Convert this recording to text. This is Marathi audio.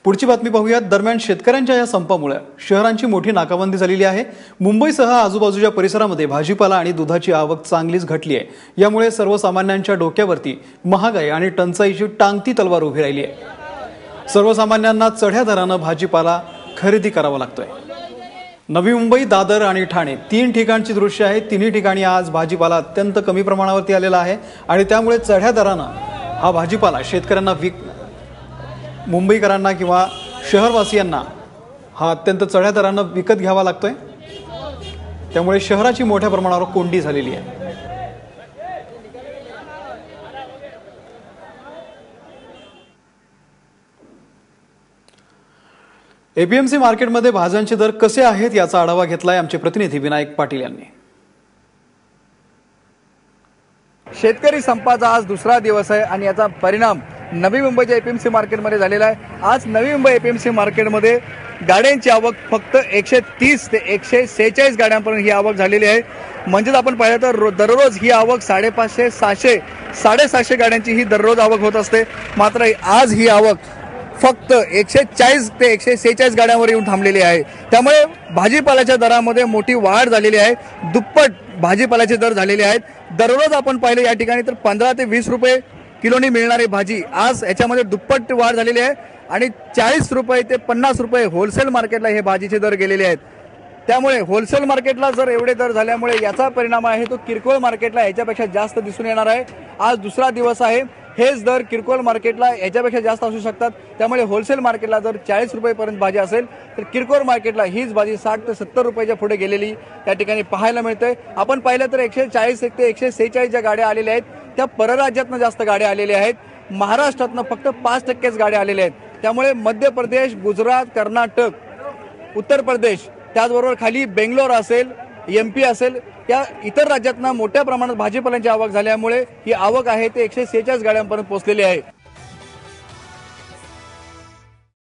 पुढची बातमी पाहूयात। दरम्यान शेतकऱ्यांच्या या संपामुळे शहरांची मोठी नाकाबंदी झालेली आहे। मुंबईसह आजूबाजूच्या परिसरामध्ये भाजीपाला आणि दुधाची आवक चांगलीच घटली आहे। यामुळे सर्वसामान्यांच्या डोक्यावरती महागाई आणि टंचाईची टांगती तलवार उभी राहिली आहे। सर्वसामान्यांना चढ्या दराने भाजीपाला खरेदी करावा लागतोय। नवी मुंबई, दादर आणि ठाणे तीन ठिकाणची दृश्य आहे। तिन्ही ठिकाणी आज भाजीपाला अत्यंत कमी प्रमाणावरती आलेला आहे आणि त्यामुळे चढ्या दराने हा भाजीपाला शेतकऱ्यांना मुंबईकरांना किंवा शहरवासियांना हा अत्यंत चढ्या दराने विकत घ्यावा लागतोय। त्यामुळे शहराची मोठ्या प्रमाणावर कोंडी झालेली आहे। एपीएमसी मार्केटमध्ये भाज्यांचे दर कसे आहेत याचा आढावा घेतलाय आमचे प्रतिनिधी विनायक पाटील यांनी। शेतकरी संपाचा आज दुसरा दिवस आहे आणि याचा परिणाम नवी मुंबईच्या एपीएमसी मार्केटमध्ये झालेला आहे। आज नवी मुंबई एपीएमसी मार्केटमध्ये गाड्यांची आवक फक्त 130 ते 146 गाड्यांपर्यंत ही आवक झालेली आहे। म्हणजेच आपण पाहिलं तर दररोज ही आवक 550, 700, 750 गाड्यांची ही दररोज आवक होत असते। मात्र आज ही आवक फक्त 140 ते 146 गाड्यांवर येऊन थांबलेली आहे। त्यामुळे भाजीपाल्याच्या दरामध्ये मोठी वाढ झालेली आहे। दुप्पट भाजीपाल्याचे दर झालेले आहेत। दररोज आपण पाहिले या ठिकाणी तर 15 ते 20 रुपये किलोनी मिळणारी भाजी आज याच्यामध्ये दुप्पट वाढ झालेली आहे आणि 40 रुपये ते 50 रुपये होलसेल मार्केटला हे भाजीचे दर गेलेले आहेत। त्यामुळे होलसेल मार्केटला जर एवढे दर झाल्यामुळे याचा परिणाम आहे तो किरकोळ मार्केटला याच्यापेक्षा जास्त दिसून येणार आहे। आज दुसरा दिवस आहे, हेच दर किरकोळ मार्केटला याच्यापेक्षा जास्त असू शकतात। त्यामुळे होलसेल मार्केटला जर 40 रुपयेपर्यंत भाजी असेल तर किरकोळ मार्केटला हीच भाजी 60 ते 70 रुपयाच्या पुढे गेलेली त्या ठिकाणी पाहायला मिळते। आपण पाहिलं तर 140 ते 146 ज्या गाड्या आलेल्या आहेत त्या परराज्यातनं जास्त गाड्या आलेल्या आहेत। महाराष्ट्रातनं फक्त 5% गाड्या आलेल्या आहेत। त्यामुळे मध्य प्रदेश, गुजरात, कर्नाटक, उत्तर प्रदेश, त्याचबरोबर खाली बेंगलोर असेल, MP असेल, या इतर राज्यातनं मोठ्या प्रमाणात भाजीपाल्यांची आवक झाल्यामुळे ही आवक आहे ते 146 गाड्यांपर्यंत पोहोचलेली आहे।